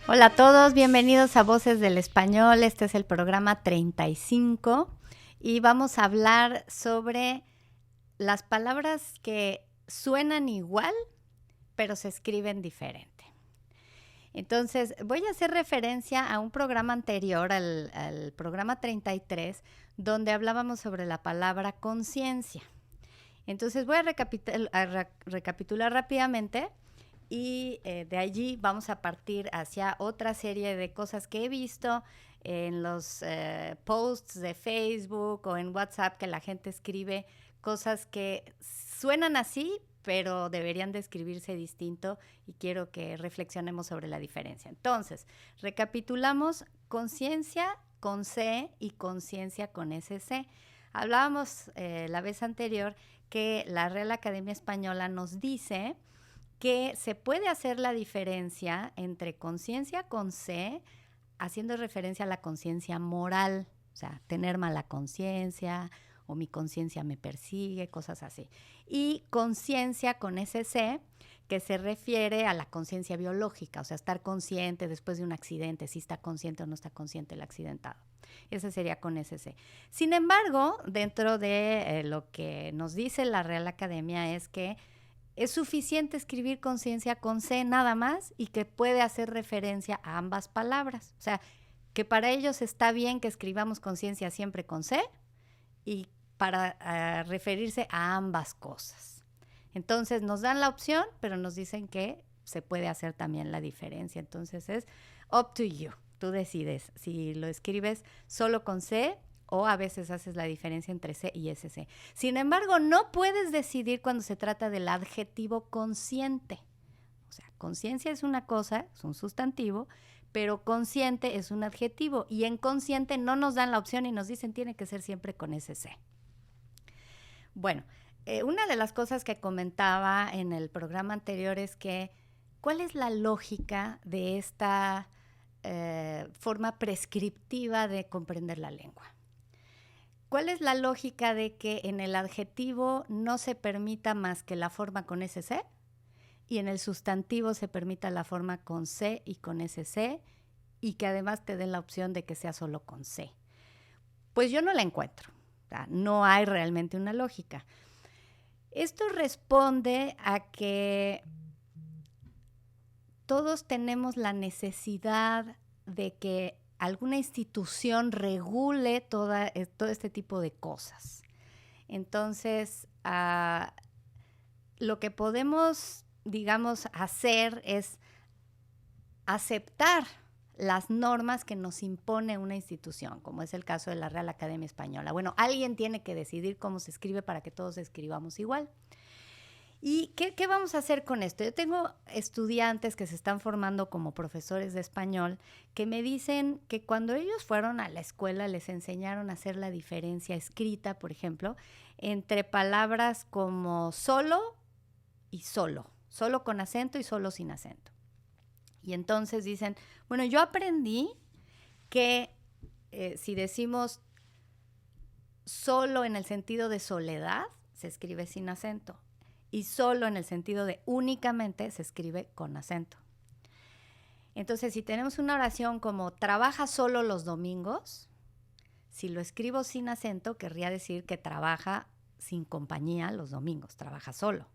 Hola a todos, bienvenidos a Voces del Español. Este es el programa 35 y vamos a hablar sobre las palabras que suenan igual, pero se escriben diferente. Entonces, voy a hacer referencia a un programa anterior, al programa 33, donde hablábamos sobre la palabra conciencia. Entonces, voy a recapitular rápidamente. Y de allí vamos a partir hacia otra serie de cosas que he visto en los posts de Facebook o en WhatsApp, que la gente escribe cosas que suenan así, pero deberían de escribirse distinto, y quiero que reflexionemos sobre la diferencia. Entonces, recapitulamos: conciencia con C y conciencia con SC. Hablábamos la vez anterior que la Real Academia Española nos dice que se puede hacer la diferencia entre conciencia con C, haciendo referencia a la conciencia moral, o sea, tener mala conciencia o mi conciencia me persigue, cosas así. Y conciencia con SC, que se refiere a la conciencia biológica, o sea, estar consciente después de un accidente, si está consciente o no está consciente el accidentado. Ese sería con SC. Sin embargo, dentro de lo que nos dice la Real Academia es que es suficiente escribir conciencia con C nada más, y que puede hacer referencia a ambas palabras. O sea, que para ellos está bien que escribamos conciencia siempre con C y para referirse a ambas cosas. Entonces nos dan la opción, pero nos dicen que se puede hacer también la diferencia. Entonces es up to you. Tú decides si lo escribes solo con C o a veces haces la diferencia entre C y SC. Sin embargo, no puedes decidir cuando se trata del adjetivo consciente. O sea, conciencia es una cosa, es un sustantivo, pero consciente es un adjetivo. Y en consciente no nos dan la opción y nos dicen tiene que ser siempre con SC. Bueno, una de las cosas que comentaba en el programa anterior es que ¿cuál es la lógica de esta forma prescriptiva de comprender la lengua? ¿Cuál es la lógica de que en el adjetivo no se permita más que la forma con SC y en el sustantivo se permita la forma con C y con SC, y que además te den la opción de que sea solo con C? Pues yo no la encuentro. No hay realmente una lógica. Esto responde a que todos tenemos la necesidad de que alguna institución regule todo este tipo de cosas. Entonces, lo que podemos, digamos, hacer es aceptar las normas que nos impone una institución, como es el caso de la Real Academia Española. Bueno, alguien tiene que decidir cómo se escribe para que todos escribamos igual. ¿Y qué vamos a hacer con esto? Yo tengo estudiantes que se están formando como profesores de español que me dicen que cuando ellos fueron a la escuela les enseñaron a hacer la diferencia escrita, por ejemplo, entre palabras como solo y solo con acento y solo sin acento. Y entonces dicen, bueno, yo aprendí que si decimos solo en el sentido de soledad, se escribe sin acento. Y solo en el sentido de únicamente se escribe con acento. Entonces, si tenemos una oración como trabaja solo los domingos, si lo escribo sin acento, querría decir que trabaja sin compañía los domingos, trabaja solo.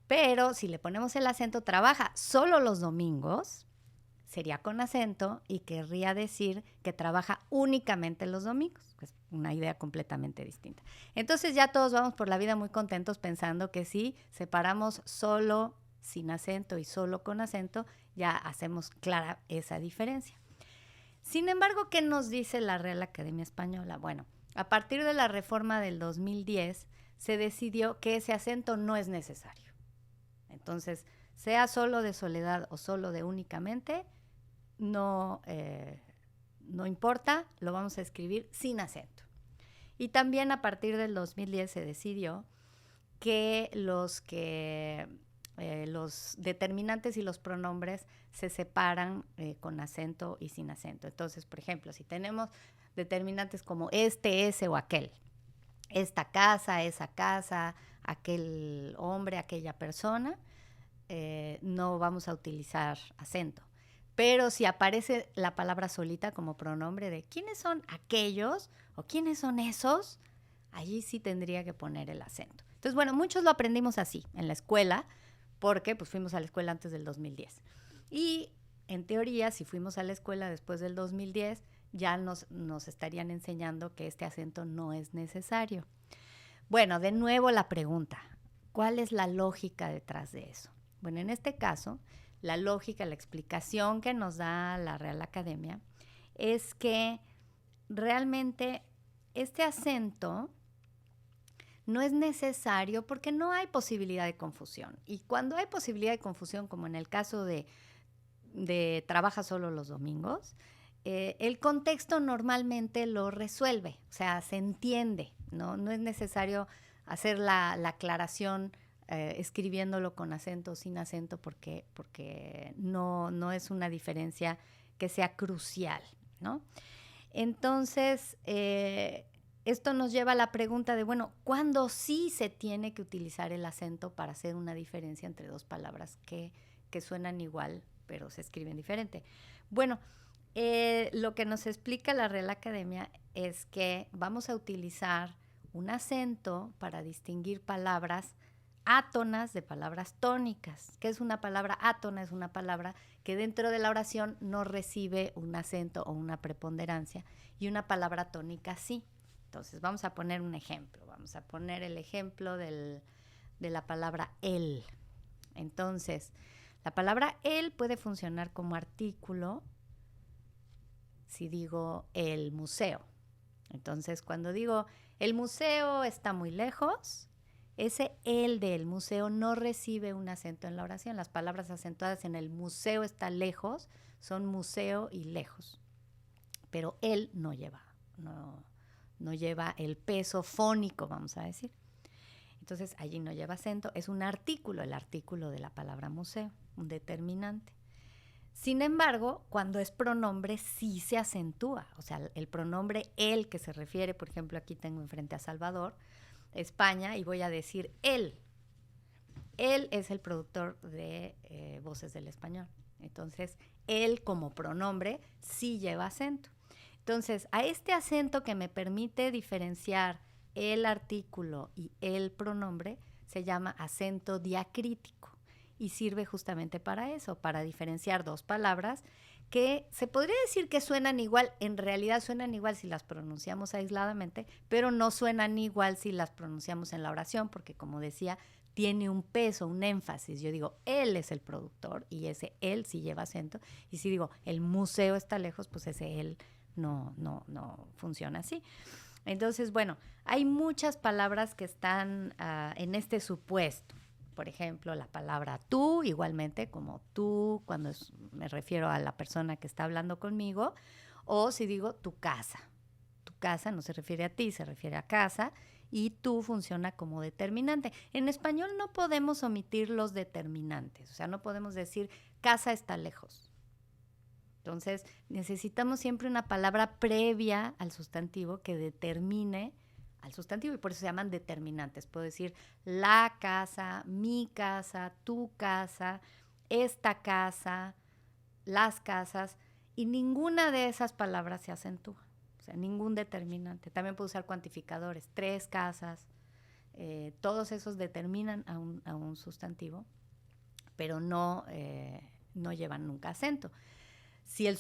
Pero si le ponemos el acento trabaja solo los domingos, sería con acento y querría decir que trabaja únicamente los domingos. Es una idea completamente distinta. Entonces ya todos vamos por la vida muy contentos pensando que si separamos solo sin acento y solo con acento, ya hacemos clara esa diferencia. Sin embargo, ¿qué nos dice la Real Academia Española? Bueno, a partir de la reforma del 2010 se decidió que ese acento no es necesario. Entonces, sea solo de soledad o solo de únicamente, no importa, lo vamos a escribir sin acento. Y también a partir del 2010 se decidió que los que los determinantes y los pronombres se separan con acento y sin acento. Entonces, por ejemplo, si tenemos determinantes como este, ese o aquel, esta casa, esa casa, aquel hombre, aquella persona, no vamos a utilizar acento. Pero si aparece la palabra solita como pronombre de quiénes son aquellos o quiénes son esos, allí sí tendría que poner el acento. Entonces, bueno, muchos lo aprendimos así en la escuela, porque pues fuimos a la escuela antes del 2010. Y en teoría, si fuimos a la escuela después del 2010, ya nos estarían enseñando que este acento no es necesario. Bueno, de nuevo la pregunta, ¿cuál es la lógica detrás de eso? Bueno, en este caso, la lógica, la explicación que nos da la Real Academia es que realmente este acento no es necesario porque no hay posibilidad de confusión. Y cuando hay posibilidad de confusión, como en el caso de trabaja solo los domingos, el contexto normalmente lo resuelve, o sea, se entiende, ¿no? No es necesario hacer la aclaración escribiéndolo con acento o sin acento porque no es una diferencia que sea crucial, ¿no? Entonces, esto nos lleva a la pregunta de, bueno, ¿cuándo sí se tiene que utilizar el acento para hacer una diferencia entre dos palabras que suenan igual, pero se escriben diferente? Bueno, lo que nos explica la Real Academia es que vamos a utilizar un acento para distinguir palabras átonas de palabras tónicas. ¿Qué es una palabra átona? Es una palabra que dentro de la oración no recibe un acento o una preponderancia, y una palabra tónica sí. Entonces vamos a poner un ejemplo. Vamos a poner el ejemplo de la palabra el. Entonces, la palabra el puede funcionar como artículo si digo el museo. Entonces, cuando digo el museo está muy lejos, ese el del museo no recibe un acento en la oración. Las palabras acentuadas en el museo está lejos son museo y lejos. Pero el no lleva el peso fónico, vamos a decir. Entonces, allí no lleva acento. Es un artículo, el artículo de la palabra museo, un determinante. Sin embargo, cuando es pronombre sí se acentúa. O sea, el pronombre el, que se refiere, por ejemplo, aquí tengo enfrente a Salvador, España, y voy a decir él. Él es el productor de Voces del Español. Entonces, él como pronombre sí lleva acento. Entonces, a este acento que me permite diferenciar el artículo y el pronombre se llama acento diacrítico. Y sirve justamente para eso, para diferenciar dos palabras que se podría decir que suenan igual, en realidad suenan igual si las pronunciamos aisladamente, pero no suenan igual si las pronunciamos en la oración, porque como decía, tiene un peso, un énfasis. Yo digo, él es el productor y ese él sí lleva acento. Y si digo, el museo está lejos, pues ese él no funciona así. Entonces, bueno, hay muchas palabras que están en este supuesto. Por ejemplo, la palabra tú, igualmente como tú, cuando me refiero a la persona que está hablando conmigo, o si digo tu casa. Tu casa no se refiere a ti, se refiere a casa, y tú funciona como determinante. En español no podemos omitir los determinantes, o sea, no podemos decir casa está lejos. Entonces, necesitamos siempre una palabra previa al sustantivo que determine al sustantivo, y por eso se llaman determinantes. Puedo decir la casa, mi casa, tu casa, esta casa, las casas, y ninguna de esas palabras se acentúa. O sea, ningún determinante. También puedo usar cuantificadores, 3 casas. Todos esos determinan a un sustantivo, pero no llevan nunca acento. Si el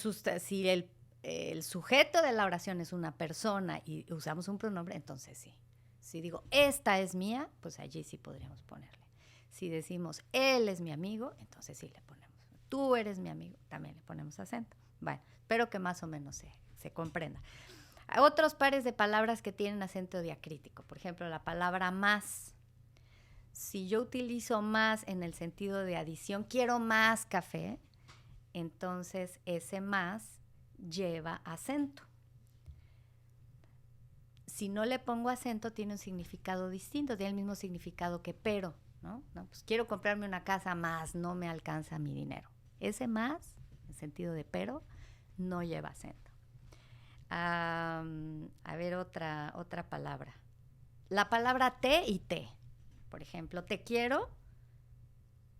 sujeto de la oración es una persona y usamos un pronombre, entonces sí. Si digo, esta es mía, pues allí sí podríamos ponerle. Si decimos, él es mi amigo, entonces sí le ponemos. Tú eres mi amigo, también le ponemos acento. Bueno, espero que más o menos se comprenda. Hay otros pares de palabras que tienen acento diacrítico. Por ejemplo, la palabra más. Si yo utilizo más en el sentido de adición, quiero más café, entonces ese más lleva acento. Si no le pongo acento, tiene un significado distinto, tiene el mismo significado que pero. ¿no? No, pues quiero comprarme una casa más, no me alcanza mi dinero. Ese más, en sentido de pero, no lleva acento. A ver, otra palabra. La palabra te y te. Por ejemplo, te quiero,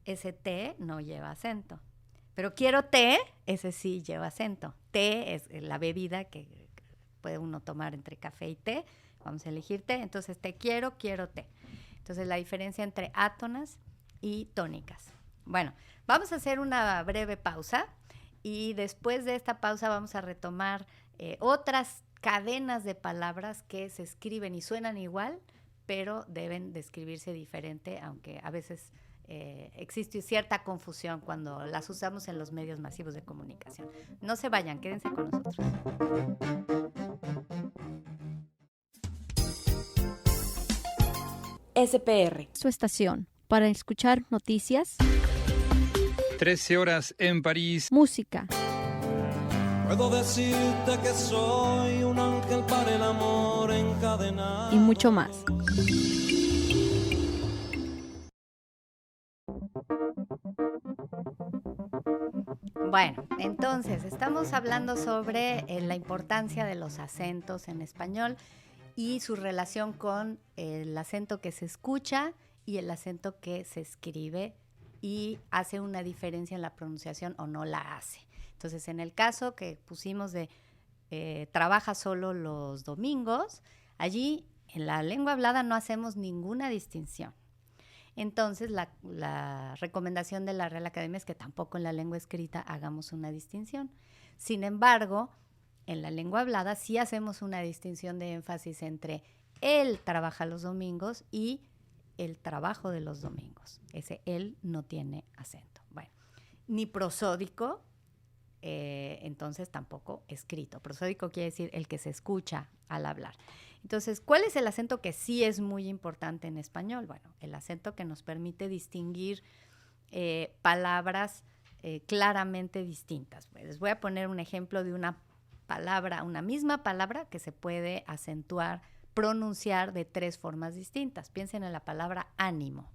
ese te no lleva acento. Pero quiero té, ese sí lleva acento. Té es la bebida que puede uno tomar entre café y té. Vamos a elegir té. Entonces, te quiero, quiero té. Entonces, la diferencia entre átonas y tónicas. Bueno, vamos a hacer una breve pausa y después de esta pausa vamos a retomar otras cadenas de palabras que se escriben y suenan igual, pero deben de escribirse diferente, aunque a veces existe cierta confusión cuando las usamos en los medios masivos de comunicación. No se vayan, quédense con nosotros. SPR. Su estación para escuchar noticias, 13 horas en París. música, Puedo decirte que soy un ángel para el amor encadenado. y mucho más. Bueno, entonces estamos hablando sobre la importancia de los acentos en español y su relación con el acento que se escucha y el acento que se escribe, y hace una diferencia en la pronunciación o no la hace. Entonces, en el caso que pusimos de trabaja solo los domingos, allí en la lengua hablada no hacemos ninguna distinción. Entonces, la recomendación de la Real Academia es que tampoco en la lengua escrita hagamos una distinción. Sin embargo, en la lengua hablada sí hacemos una distinción de énfasis entre él trabaja los domingos y el trabajo de los domingos. Ese él no tiene acento. Bueno, ni prosódico, entonces tampoco escrito. Prosódico quiere decir el que se escucha al hablar. Entonces, ¿cuál es el acento que sí es muy importante en español? Bueno, el acento que nos permite distinguir palabras claramente distintas. Pues les voy a poner un ejemplo de una palabra, una misma palabra que se puede acentuar, pronunciar de 3 formas distintas. Piensen en la palabra ánimo.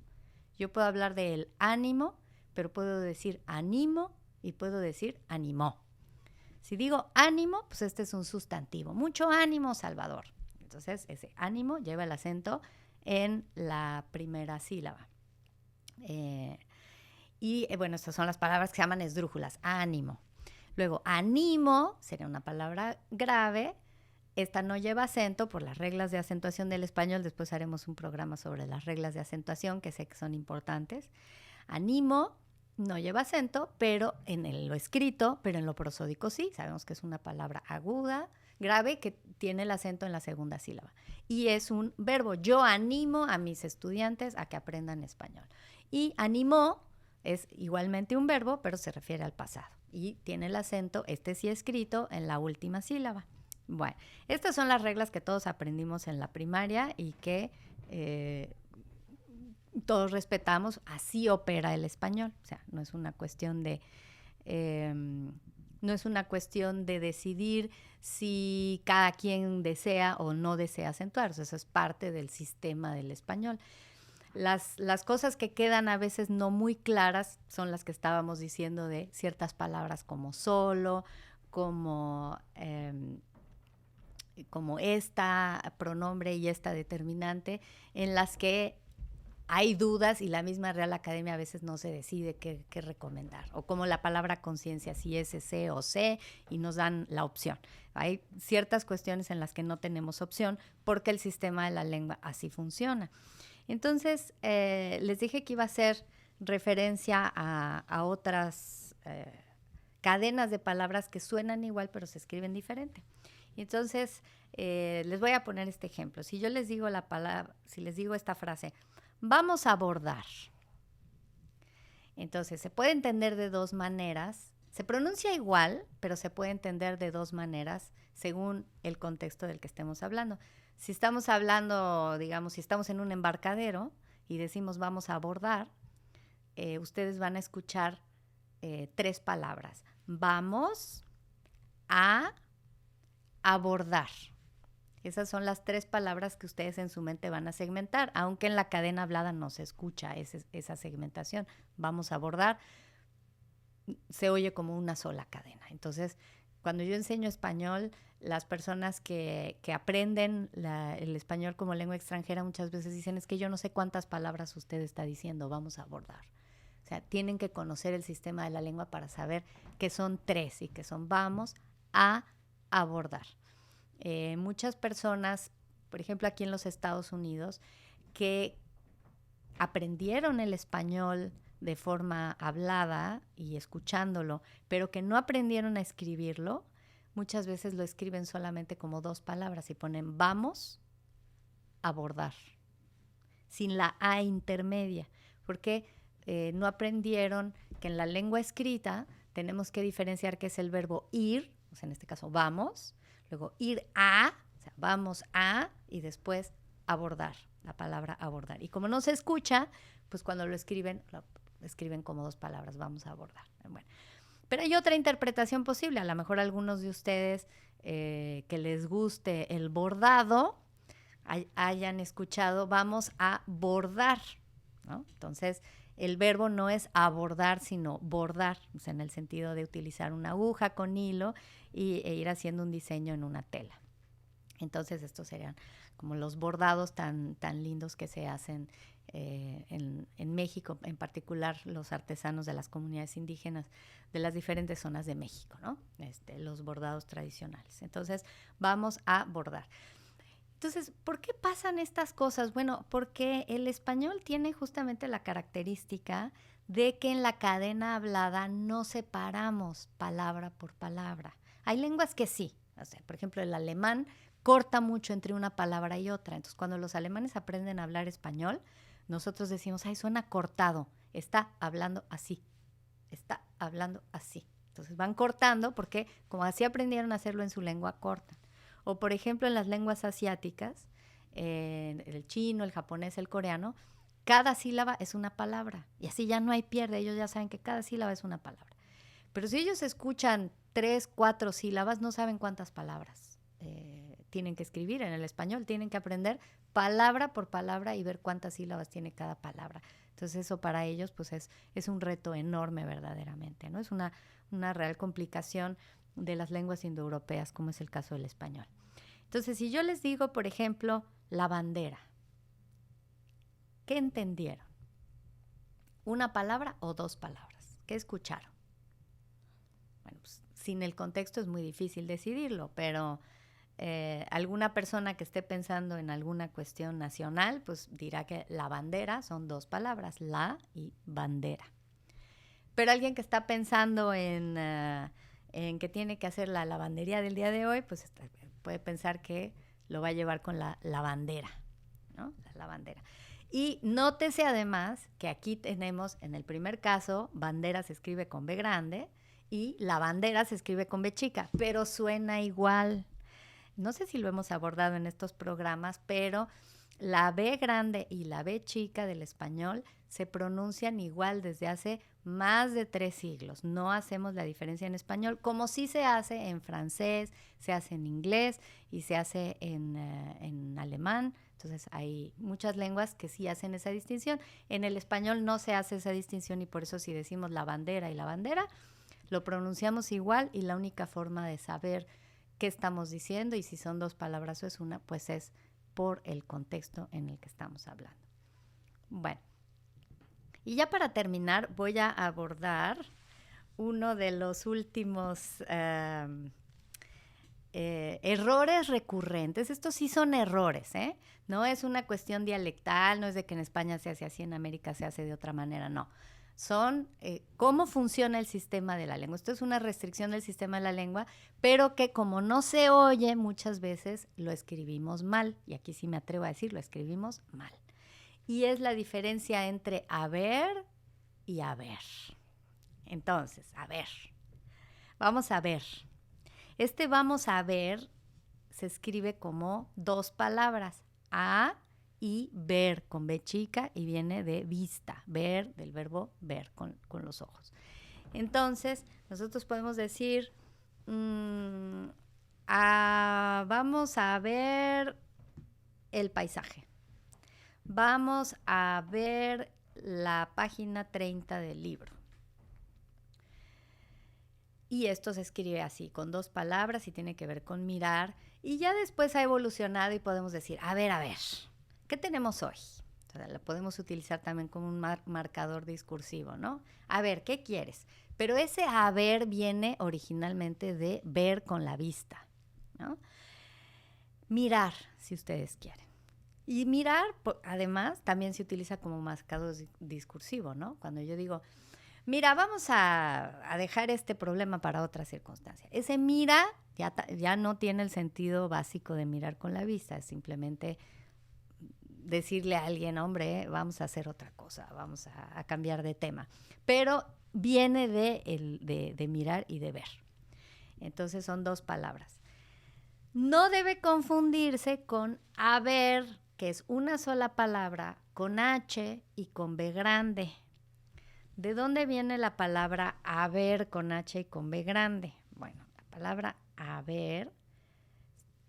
Yo puedo hablar del ánimo, pero puedo decir animo y puedo decir animó. Si digo ánimo, pues este es un sustantivo. Mucho ánimo, Salvador. Entonces, ese ánimo lleva el acento en la primera sílaba. Bueno, estas son las palabras que se llaman esdrújulas. Ánimo. Luego, animo sería una palabra grave. Esta no lleva acento por las reglas de acentuación del español. Después haremos un programa sobre las reglas de acentuación, que sé que son importantes. Animo no lleva acento, pero en lo escrito, pero en lo prosódico sí. Sabemos que es una palabra aguda, grave, que tiene el acento en la segunda sílaba. Y es un verbo. Yo animo a mis estudiantes a que aprendan español. Y animó es igualmente un verbo, pero se refiere al pasado. Y tiene el acento, este sí escrito, en la última sílaba. Bueno, estas son las reglas que todos aprendimos en la primaria y que todos respetamos. Así opera el español. O sea, no es una cuestión de decidir si cada quien desea o no desea acentuarse. Eso es parte del sistema del español. Las cosas que quedan a veces no muy claras son las que estábamos diciendo de ciertas palabras como solo, como esta pronombre y esta determinante, en las que hay dudas y la misma Real Academia a veces no se decide qué recomendar. O como la palabra conciencia, si es C o C, y nos dan la opción. Hay ciertas cuestiones en las que no tenemos opción porque el sistema de la lengua así funciona. Entonces, les dije que iba a hacer referencia a otras cadenas de palabras que suenan igual pero se escriben diferente. Entonces, les voy a poner este ejemplo. Si yo les digo si les digo esta frase, vamos a abordar. Entonces, se puede entender de 2 maneras. Se pronuncia igual, pero se puede entender de 2 maneras según el contexto del que estemos hablando. Si estamos hablando, digamos, si estamos en un embarcadero y decimos vamos a abordar, ustedes van a escuchar 3 palabras. Vamos a abordar. Esas son las 3 palabras que ustedes en su mente van a segmentar, aunque en la cadena hablada no se escucha esa segmentación. Vamos a abordar, se oye como una sola cadena. Entonces, cuando yo enseño español, las personas que aprenden el español como lengua extranjera muchas veces dicen, es que yo no sé cuántas palabras usted está diciendo, vamos a abordar. O sea, tienen que conocer el sistema de la lengua para saber que son 3 y que son vamos a abordar. Muchas personas, por ejemplo aquí en los Estados Unidos, que aprendieron el español de forma hablada y escuchándolo, pero que no aprendieron a escribirlo, muchas veces lo escriben solamente como 2 palabras y ponen vamos a abordar, sin la A intermedia, porque no aprendieron que en la lengua escrita tenemos que diferenciar qué es el verbo ir, o sea, en este caso vamos, luego ir a, o sea, vamos a, y después abordar, la palabra abordar. Y como no se escucha, pues cuando lo escriben como 2 palabras, vamos a abordar. Bueno, pero hay otra interpretación posible. A lo mejor algunos de ustedes que les guste el bordado hayan escuchado vamos a bordar, ¿no? Entonces, el verbo no es abordar, sino bordar, o sea, en el sentido de utilizar una aguja con hilo e ir haciendo un diseño en una tela. Entonces, estos serían como los bordados tan lindos que se hacen en México, en particular los artesanos de las comunidades indígenas de las diferentes zonas de México, ¿no? Los bordados tradicionales. Entonces, vamos a bordar. Entonces, ¿por qué pasan estas cosas? Bueno, porque el español tiene justamente la característica de que en la cadena hablada no separamos palabra por palabra. Hay lenguas que sí, o sea, por ejemplo, el alemán corta mucho entre una palabra y otra. Entonces, cuando los alemanes aprenden a hablar español, nosotros decimos, ay, suena cortado, está hablando así, está hablando así. Entonces, van cortando porque como así aprendieron a hacerlo en su lengua, cortan. O, por ejemplo, en las lenguas asiáticas, el chino, el japonés, el coreano, cada sílaba es una palabra. Y así ya no hay pierde. Ellos ya saben que cada sílaba es una palabra. Pero si ellos escuchan 3, 4 sílabas, no saben cuántas palabras tienen que escribir en el español. Tienen que aprender palabra por palabra y ver cuántas sílabas tiene cada palabra. Entonces, eso para ellos pues es un reto enorme verdaderamente, ¿no? Es una real complicación de las lenguas indoeuropeas, como es el caso del español. Entonces, si yo les digo, por ejemplo, la bandera, ¿qué entendieron? ¿Una palabra o 2 palabras? ¿Qué escucharon? Bueno, pues sin el contexto es muy difícil decidirlo, pero alguna persona que esté pensando en alguna cuestión nacional, pues dirá que la bandera son 2 palabras, la y bandera. Pero alguien que está pensando en que tiene que hacer la lavandería del día de hoy, pues puede pensar que lo va a llevar con la lavandera, ¿no? La lavandera. Y nótese además que aquí tenemos, en el primer caso, bandera se escribe con B grande y lavandera se escribe con B chica, pero suena igual. No sé si lo hemos abordado en estos programas, pero la B grande y la B chica del español se pronuncian igual desde hace más de 3 siglos. No hacemos la diferencia en español, como sí se hace en francés, se hace en inglés y se hace en alemán. Entonces hay muchas lenguas que sí hacen esa distinción. En el español no se hace esa distinción y por eso si decimos la bandera y la bandera, lo pronunciamos igual y la única forma de saber qué estamos diciendo y si son 2 palabras o es una, pues es por el contexto en el que estamos hablando. Bueno, y ya para terminar voy a abordar uno de los últimos errores recurrentes. Estos sí son errores, ¿eh? No es una cuestión dialectal, no es de que en España se hace así, en América se hace de otra manera, no. Son cómo funciona el sistema de la lengua. Esto es una restricción del sistema de la lengua, pero que como no se oye, muchas veces lo escribimos mal. Y aquí sí me atrevo a decir, lo escribimos mal. Y es la diferencia entre haber y haber. Entonces, a ver. Vamos a ver. Vamos a ver se escribe como 2 palabras. A y ver con B chica y viene de vista, ver del verbo ver con los ojos. Entonces, nosotros podemos decir, vamos vamos a ver el paisaje. Vamos a ver la página 30 del libro. Y esto se escribe así, con 2 palabras y tiene que ver con mirar. Y ya después ha evolucionado y podemos decir, a ver, ¿qué tenemos hoy? O sea, la podemos utilizar también como un marcador discursivo, ¿no? A ver, ¿qué quieres? Pero ese a ver viene originalmente de ver con la vista, ¿no? Mirar, si ustedes quieren. Y mirar, además, también se utiliza como marcador discursivo, ¿no? Cuando yo digo, mira, vamos a dejar este problema para otra circunstancia. Ese mira ya no tiene el sentido básico de mirar con la vista, es simplemente decirle a alguien, hombre, vamos a hacer otra cosa, vamos a cambiar de tema. Pero viene de mirar y de ver. Entonces son 2 palabras. No debe confundirse con haber, que es una sola palabra, con H y con B grande. ¿De dónde viene la palabra haber con H y con B grande? Bueno, la palabra haber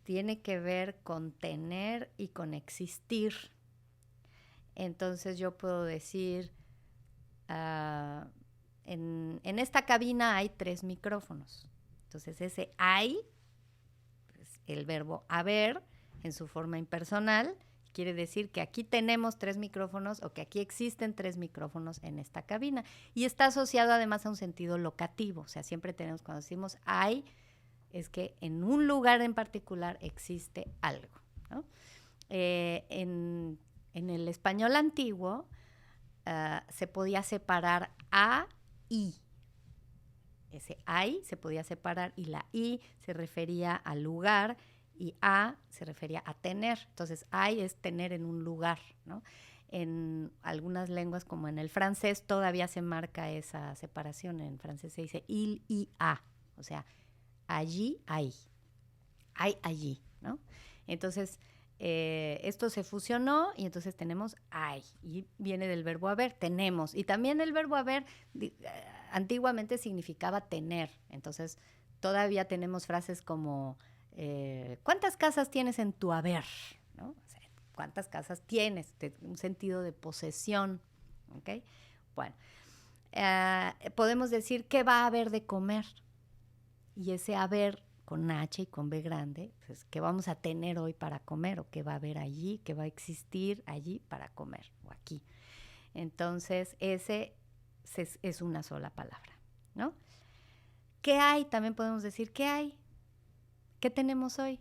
tiene que ver con tener y con existir. Entonces yo puedo decir, en esta cabina hay 3 micrófonos. Entonces ese hay, pues, el verbo haber en su forma impersonal, quiere decir que aquí tenemos 3 micrófonos o que aquí existen 3 micrófonos en esta cabina. Y está asociado además a un sentido locativo. O sea, siempre tenemos, cuando decimos hay, es que en un lugar en particular existe algo, ¿no? En el español antiguo se podía separar a y. Ese ay se podía separar y la i se refería al lugar y a se refería a tener. Entonces, hay es tener en un lugar, ¿no? En algunas lenguas, como en el francés, todavía se marca esa separación. En francés se dice il y a, o sea, allí hay allí, ¿no? Entonces, esto se fusionó y entonces tenemos hay, y viene del verbo haber, tenemos. Y también el verbo haber antiguamente significaba tener. Entonces, todavía tenemos frases como ¿cuántas casas tienes en tu haber? ¿No? O sea, ¿cuántas casas tienes? Un sentido de posesión, ¿ok? Bueno, podemos decir ¿qué va a haber de comer? Y ese haber con H y con B grande, pues, ¿qué vamos a tener hoy para comer? ¿O qué va a haber allí? ¿Qué va a existir allí para comer? O aquí. Entonces, ese es una sola palabra, ¿no? ¿Qué hay? También podemos decir ¿qué hay? ¿Qué tenemos hoy?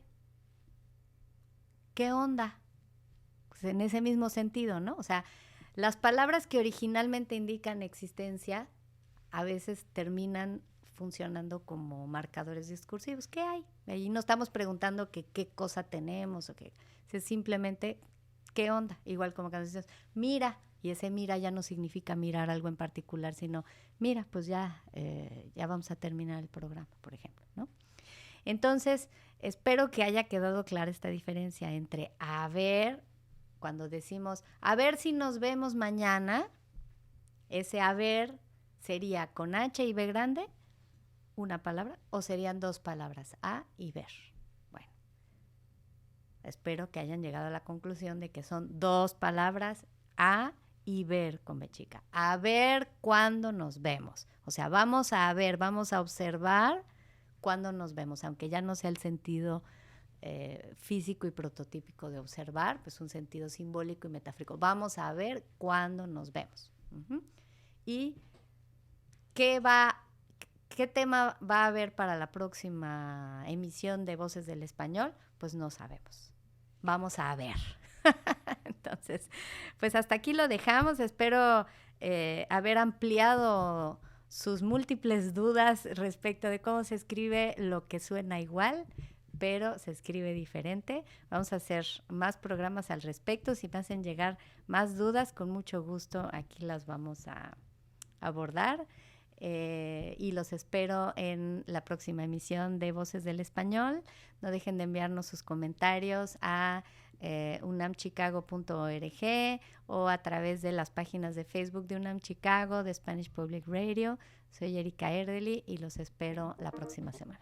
¿Qué onda? Pues en ese mismo sentido, ¿no? O sea, las palabras que originalmente indican existencia a veces terminan funcionando como marcadores discursivos. ¿Qué hay? Ahí no estamos preguntando qué cosa tenemos o qué. Es simplemente ¿qué onda? Igual como cuando dices mira, y ese mira ya no significa mirar algo en particular, sino mira, pues ya vamos a terminar el programa, por ejemplo, ¿no? Entonces, espero que haya quedado clara esta diferencia entre a ver, cuando decimos a ver si nos vemos mañana, ese a ver sería con H y B grande, una palabra, o serían 2 palabras, a y ver. Bueno, espero que hayan llegado a la conclusión de que son 2 palabras, a y ver con B chica. A ver cuándo nos vemos. O sea, vamos a ver, vamos a observar cuándo nos vemos, aunque ya no sea el sentido físico y prototípico de observar, pues un sentido simbólico y metafórico. Vamos a ver cuándo nos vemos. Y ¿qué tema va a haber para la próxima emisión de Voces del Español? Pues no sabemos. Vamos a ver. Entonces, pues hasta aquí lo dejamos. Espero haber ampliado sus múltiples dudas respecto de cómo se escribe lo que suena igual, pero se escribe diferente. Vamos a hacer más programas al respecto. Si me hacen llegar más dudas, con mucho gusto aquí las vamos a abordar. Y los espero en la próxima emisión de Voces del Español. No dejen de enviarnos sus comentarios a unamchicago.org o a través de las páginas de Facebook de UNAM Chicago, de Spanish Public Radio. Soy Erika Erdely y los espero la próxima semana.